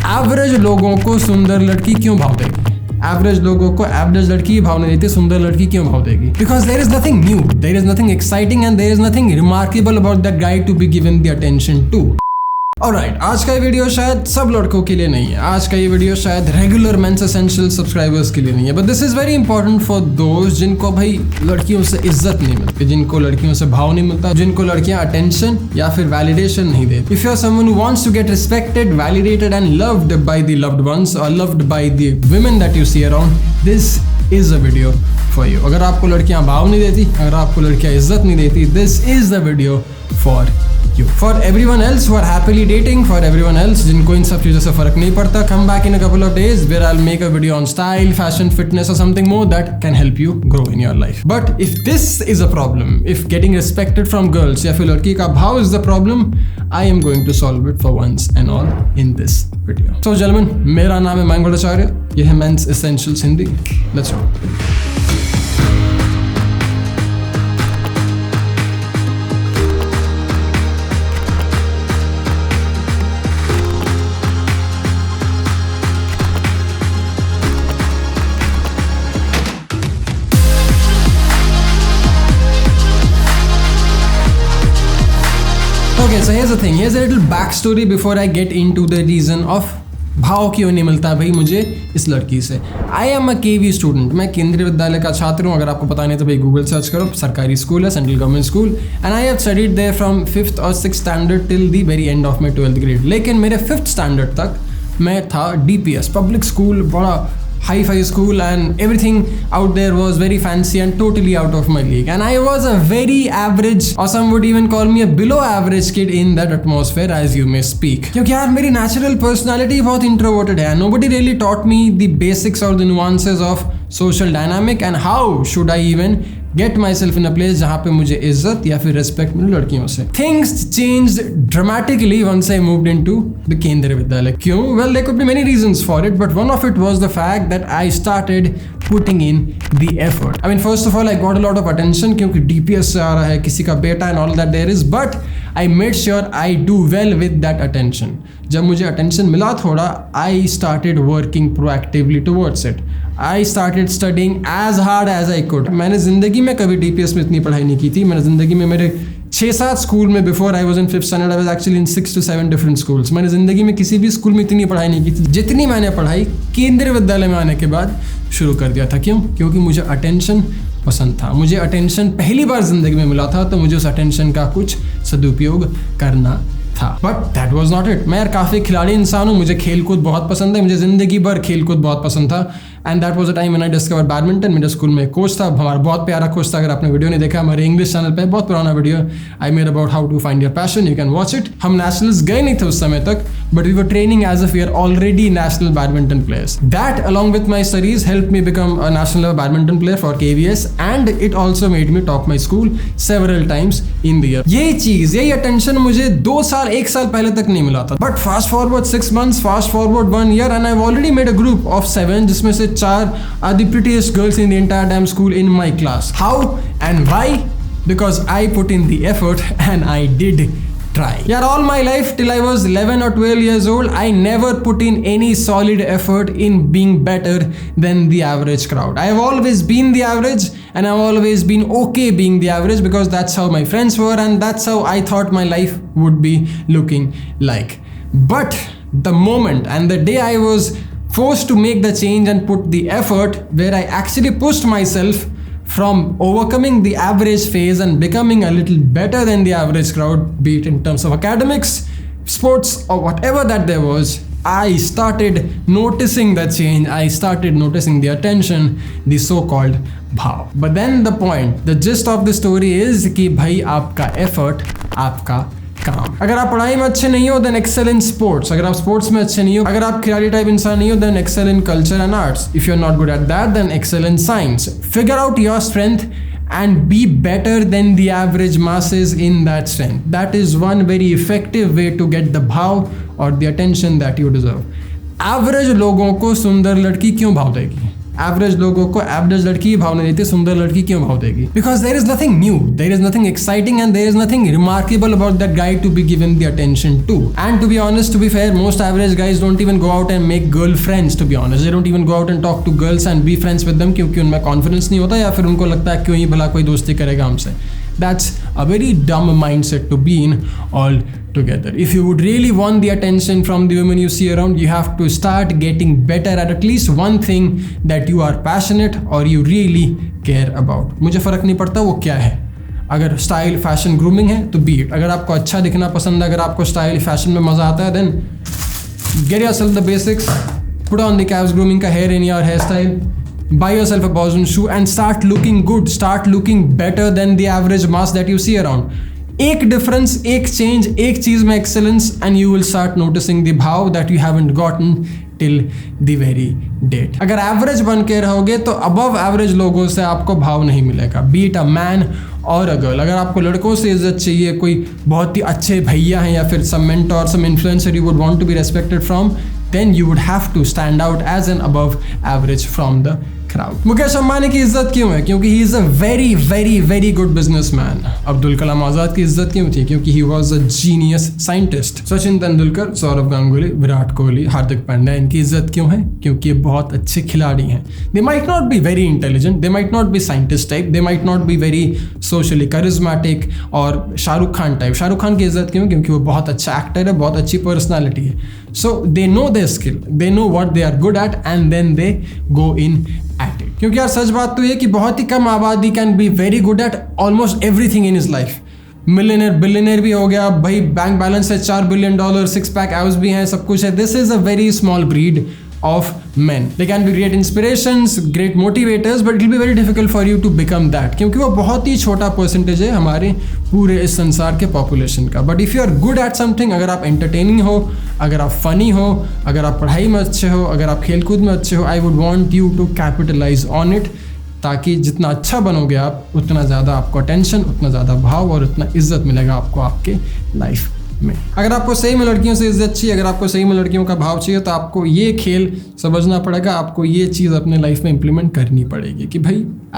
Average लोगों को सुंदर लड़की क्यों भाव देगी? एवरेज लोगों को एवरेज लड़की भाव नहीं देती, सुंदर लड़की क्यों भाव देगी? Because there is nothing new, there is nothing exciting and there is nothing remarkable about that guy to be given the attention to. Alright, आज का ये वीडियो शायद सब लड़कों के लिए नहीं है, आज का ये वीडियो शायद रेगुलर मेंस एसेंशियल सब्सक्राइबर्स के लिए नहीं है, but this is very important for दोस्त जिनको भाई लड़कियों से इज्जत नहीं मिलती, जिनको लड़कियों से भाव नहीं मिलता, जिनको लड़कियां अटेंशन या फिर वैलिडेशन नहीं देती। If you are someone who wants to get respected, validated and loved by the loved ones or loved by the women that you see around, this is a video for you. अगर आपको लड़कियां भाव नहीं देती, अगर आपको लड़कियां इज्जत नहीं देती, this is the video for you. For everyone else who are happily dating, for everyone else जिनको इन सब चीज़ों से फर्क नहीं पड़ता, come back in a couple of days where I'll make a video on style, fashion, fitness or something more that can help you grow in your life. But if this is a problem, if getting respected from girls या फिर लड़की का भाव is the problem, I am going to solve it for once and all in this video. So gentlemen, मेरा नाम है मयंक भट्टाचार्य, ये है Men's Essentials Hindi. Let's go. Okay, so here's the thing. Here's a little backstory before I get into the reason of भाव क्यों नहीं मिलता भाई मुझे इस लड़की से। I am a KV student, मैं केंद्रीय विद्यालय का छात्र हूँ। अगर आपको पता नहीं तो भाई गूगल सर्च करो, सरकारी स्कूल है, central government school, and I have studied there from 5th और 6th standard till the very end of my 12th grade. लेकिन मेरे 5th स्टैंडर्ड तक मैं था DPS, पब्लिक स्कूल, बड़ा hi-fi school, and everything out there was very fancy and totally out of my league, and I was a very average, or some would even call me a below average kid in that atmosphere, as you may speak. क्योंकि यार मेरी natural personality बहुत introverted है, nobody really taught me the basics or the nuances of social dynamic and how should I even get myself in a place जहाँ पे मुझे इज्जत या फिर रिस्पेक्ट मिले लड़कियों से। Things changed dramatically once I moved into the केंद्रीय विद्यालय। क्यों? Well, there could be many reasons for it, but one of it was the fact that I started putting in the effort. I mean, first of all, I got a lot of attention क्योंकि DPS से आ रहा है, किसी का बेटा and all that there is, but I made sure I do well with that attention. जब मुझे attention मिला थोड़ा, I started working proactively towards it. I started studying as hard as I could. मैंने ज़िंदगी में कभी DPS में इतनी पढ़ाई नहीं की थी। मैंने ज़िंदगी में मेरे 6-7 स्कूल में, before I was in 5th standard, I was actually in 6 to 7 different schools. मैंने ज़िंदगी में किसी भी स्कूल में इतनी पढ़ाई नहीं की थी जितनी मैंने पढ़ाई केंद्रीय विद्यालय में आने के बाद शुरू कर दिया था। क्यों? क्योंकि मुझे अटेंशन पसंद था। मुझे अटेंशन पहली बार ज़िंदगी में मिला था, तो मुझे उस अटेंशन का कुछ सदुपयोग करना था। But that was not it. मैं यार काफ़ी खिलाड़ी इंसान हूँ, मुझे खेल कूद बहुत पसंद है, मुझे ज़िंदगी भर खेल कूद बहुत पसंद था। And that was a time when I discovered badminton. मेरे स्कूल में कोच था, हमारा बहुत प्यारा कोच था। अगर आपने वीडियो नहीं देखा, हमारे इंग्लिश चैनल पे बहुत पुराना video I made about how to find your passion, you can watch it. हम नेशनल्स गए नहीं थे उस समय तक, but we were training as if we are already national badminton players. That along with my studies help me become a national level badminton player for KVS, and it also made me top my school several times in the year. यही चीज़, यही attention मुझे 2 साल 1 साल पहले तक नहीं मिला था। But fast forward 6 months, fast forward 1 year, and I already made a group of 7 जिसमें से 4 are the prettiest girls in the entire damn school in my class. How and why? Because I put in the effort and I did try. Yeah, all my life till I was 11 or 12 years old, I never put in any solid effort in being better than the average crowd. I have always been the average, and I've always been okay being the average because that's how my friends were and that's how I thought my life would be looking like. But the moment and the day I was forced to make the change and put the effort, where I actually pushed myself from overcoming the average phase and becoming a little better than the average crowd, be it in terms of academics, sports or whatever that there was, I started noticing the change. I started noticing the attention, the so-called bhav. But then the point, the gist of the story is कि भाई आपका effort, आपका काम। अगर आप पढ़ाई में अच्छे नहीं हो देन एक्सेल इन स्पोर्ट्स। अगर आप स्पोर्ट्स में अच्छे नहीं हो, अगर आप खिलाड़ी टाइप इंसान नहीं हो then excel in culture and arts. If you are not good at that then excel in science. Figure out your strength and be better than the average masses in that strength. That is one very effective way to get the bhav or the attention that you deserve. Average लोगों को सुंदर लड़की क्यों भाव देगी? Average लोगों को average लड़की भाव नहीं देती, सुंदर लड़की क्यों भाव देगी? Because there is nothing new, there is nothing exciting and there is nothing remarkable about that guy to be given the attention to. And to be honest, to be fair, most average guys don't even go out and make girl friends. To be honest, they don't even go out and talk to girls and be friends with them, क्योंकि उनमें confidence नहीं होता या फिर उनको लगता है क्यों ही भला कोई दोस्ती करेगा हमसे. That's a very dumb mindset to be in altogether. If you would really want the attention from the women you see around, you have to start getting better at least one thing that you are passionate or you really care about. मुझे फ़र्क नहीं पड़ता वो क्या है. अगर style, fashion, grooming है तो बी इट. अगर आपको अच्छा दिखना पसंद है, अगर आपको स्टाइल, फैशन में मज़ा आता है, then get yourself the basics, put on the calves grooming का hair in your hairstyle, buy yourself a Boston shoe and start looking good, start looking better than the average mass that you see around. एक difference, एक change, एक चीज में excellence and you will start noticing the भाव that you haven't gotten till the very date. अगर average बन के रहोगे तो अबव एवरेज लोगों से आपको भाव नहीं मिलेगा, बी इट अ मैन और अ गर्ल. अगर आपको लड़कों से इज्जत चाहिए, कोई बहुत ही अच्छे भैया हैं या फिर some mentor, some influencer you would want to be respected from, then you would have to stand out as an above average from the crowd. Mukesh Ambani की इज्जत क्यों है? क्योंकि he is a very very very good businessman. Abdul Kalam Azad की इज्जत क्यों थी? क्योंकि he was a genius scientist. Sachin Tendulkar, Saurav Ganguly, Virat Kohli, Hardik Pandya, इनकी इज्जत क्यों है? क्योंकि ये बहुत अच्छे खिलाड़ी हैं. They might not be very intelligent, they might not be scientist type, they might not be very socially charismatic. और शाहरुख खान टाइप, शाहरुख खान की इज्जत क्यों? क्योंकि वो बहुत अच्छा एक्टर है, बहुत अच्छी पर्सनैलिटी है. So they know their skill, they know what they are good at and then they go in at it. क्योंकि यार सच बात तो ये कि बहुत ही कम आबादी can be very good at almost everything in his life. Millionaire, billionaire भी हो गया भाई, बैंक बैलेंस है $4 बिलियन, 6 पैक एब्स भी हैं, सब कुछ है. This is a very small breed of men. They can be great inspirations, great motivators, but it will be very difficult for you to become that, क्योंकि वो बहुत ही छोटा परसेंटेज है हमारे पूरे इस संसार के पॉपुलेशन का. But if you are good at something, अगर आप एंटरटेनिंग हो, अगर आप फनी हो, अगर आप पढ़ाई में अच्छे हो, अगर आप खेलकूद में अच्छे हो, I would want you to capitalize on it, ताकि जितना अच्छा बनोगे आप, उतना ज़्यादा आपको अटेंशन, उतना ज़्यादा भाव और उतना इज्जत मिलेगा आपको आपके लाइफ में. अगर आपको सही में लड़कियों से इज्जत चाहिए, अगर आपको सही में लड़कियों का भाव चाहिए, तो आपको ये खेल समझना पड़ेगा, आपको ये चीज़ अपने लाइफ में इम्प्लीमेंट करनी पड़ेगी कि भाई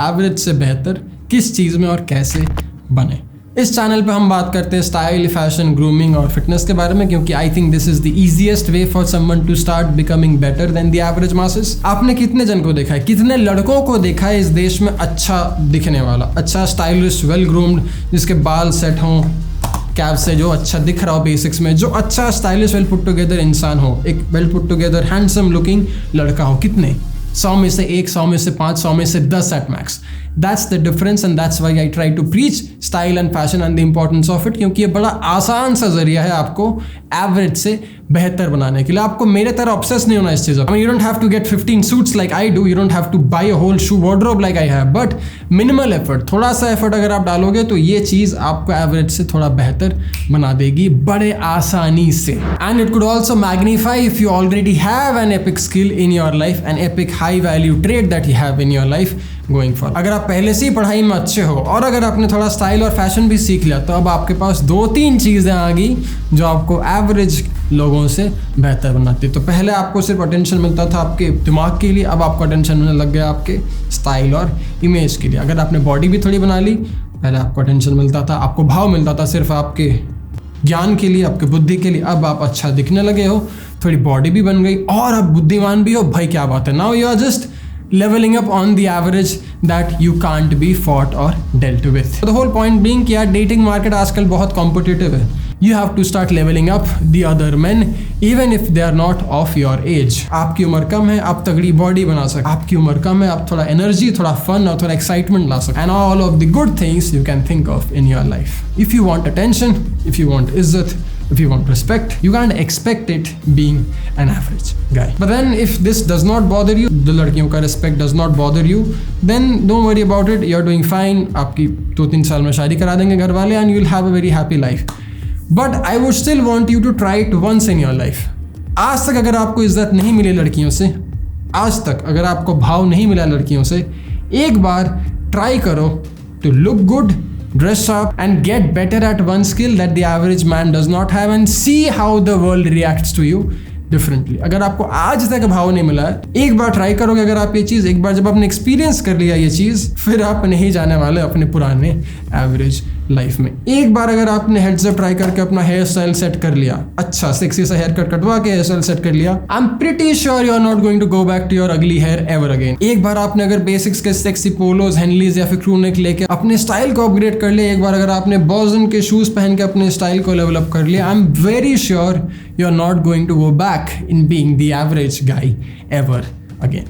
एवरेज से बेहतर किस चीज़ में और कैसे बने. इस चैनल पे हम बात करते हैं स्टाइल, फैशन, ग्रूमिंग और फिटनेस के बारे में, क्योंकि I think this is the easiest way for someone to start becoming better than the average masses. आपने कितने जन को देखा है, कितने लड़कों को देखा है इस देश में अच्छा दिखने वाला, अच्छा स्टाइलिश, वेल ग्रूम्ड, जिसके बाल सेट हों, कैब से, जो अच्छा दिख रहा हो बेसिक्स में, जो अच्छा स्टाइलिश वेल पुट टुगेदर इंसान हो, एक well put together handsome looking लड़का हो. कितने? 100 में से 1, 100 में से 5, 100 में से 10 at max. That's the difference and that's why I try to preach style and fashion and the importance of it, क्योंकि ये बड़ा आसान सा जरिया है आपको एवरेज से बेहतर बनाने के लिए. आपको मेरे तरह ऑब्सेस नहीं होना इस चीज़. I mean, you don't have to get 15 suits like I do, you don't have to buy a whole shoe wardrobe like I have, but minimal effort, थोड़ा सा एफर्ट अगर आप डालोगे तो ये चीज़ आपको एवरेज से थोड़ा बेहतर बना देगी बड़े आसानी से. And it could also magnify if you already have an epic skill in your life, an epic high value trade that you have in your life going for. अगर आप पहले से ही पढ़ाई में अच्छे हो और अगर आपने थोड़ा स्टाइल और फैशन भी सीख लिया, तो अब आपके पास 2-3 चीज़ें आ गई जो आपको एवरेज लोगों से बेहतर बनाती है. तो पहले आपको सिर्फ अटेंशन मिलता था आपके दिमाग के लिए, अब आपको अटेंशन मिलने लग गया आपके स्टाइल और इमेज के लिए. अगर आपने बॉडी भी थोड़ी बना ली, पहले आपको अटेंशन मिलता था, आपको भाव मिलता था सिर्फ आपके ज्ञान के लिए, आपके बुद्धि के लिए. अब आप अच्छा दिखने लगे हो, थोड़ी बॉडी भी बन गई और अब बुद्धिमान भी हो, भाई क्या बात है. Now you are just leveling up on the average that you can't be fought or dealt with. So the whole point being कि यार dating market आजकल बहुत competitive है. You have to start leveling up the other men even if they are not of your age. आपकी उम्र कम है, आप तगड़ी बॉडी बना सकते. आपकी उम्र कम है, आप थोड़ा एनर्जी, थोड़ा फन और थोड़ा एक्साइटमेंट ला सकते. And all of the good things you can think of in your life. If you want attention, if you want izzat, if you want respect, you can't expect it being an average guy. But then if this does not bother you, the लड़कियों का respect does not bother you, then don't worry about it, you're doing fine. आपकी 2-3 साल में शादी करा देंगे घर वाले and you'll have a very happy life. But I would still want you to try it once in your life. आज तक अगर आपको इज्जत नहीं मिली लड़कियों से, आज तक अगर आपको भाव नहीं मिला लड़कियों से, एक बार ट्राई करो to look good, dress up and get better at one skill that the average man does not have and see how the world reacts to you. Differently. अगर आपको आज तक भाव नहीं मिला है, एक बार ट्राई करोगे अगर आप ये चीज़, एक बार जब आपने एक्सपीरियंस कर लिया ये चीज़, फिर आप नहीं जाने वाले अपने पुराने एवरेज लाइफ में। एक बार अगर आपने हेड्स अप ट्राई करके अपना हेयर स्टाइल सेट कर लिया, अच्छा सेक्सी सा हेयर कट कटवा के हेयर स्टाइल सेट कर लिया, I am pretty sure you are not going to go back to your ugly hair ever again. एक बार आपने अगर बेसिक्स के सेक्सी पोलोज, हेनलीज या फिर क्रू नेक लेके अपने स्टाइल को अपग्रेड कर लिया, एक बार अगर आपने बॉजन के शूज पहन के अपने स्टाइल को लेवल अप कर लिया, I am very sure you are not going to go back in being the average guy ever again.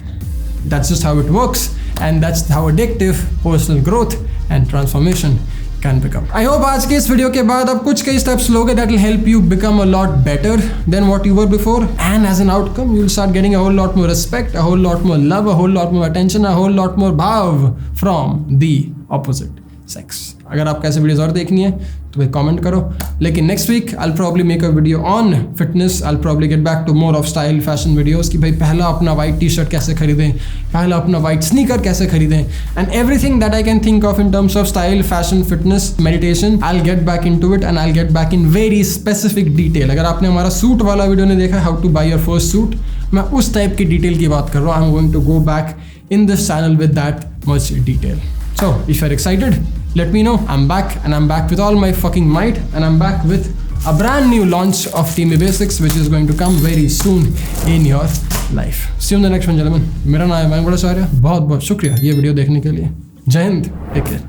That's just how it works, and that's how addictive personal growth and transformation can become. I hope आज के इस video के बाद आप कुछ कई steps लोगे that will help you become a lot better than what you were before, and as an outcome you will start getting a whole lot more respect, a whole lot more love, a whole lot more attention, a whole lot more bhav from the opposite sex. अगर आपको ऐसे videos और देखनी है तो भाई comment करो। लेकिन next week I will probably make a video on fitness. I will probably get back to more of style fashion videos कि भाई पहला अपना वाइट टी शर्ट कैसे खरीदें, पहला अपना वाइट स्नीकर कैसे खरीदें, and everything that I can think of in terms of style, fashion, fitness, meditation, I will get back into it and I will get back in very specific detail. अगर आपने हमारा suit वाला video नहीं देखा, how to buy your first suit, मैं उस type की detail की बात कर रहा हूँ। I am going to go back in this channel with that much detail. So, if you're excited, let me know. I'm back, and I'm back with all my fucking might, and I'm back with a brand new launch of Team Basics, which is going to come very soon in your life. See you in the next one, gentlemen. मेरा नाम है मैंगोड़ा सारिया। बहुत बहुत शुक्रिया ये video देखने के लिए। जय हिंद, टेक केयर।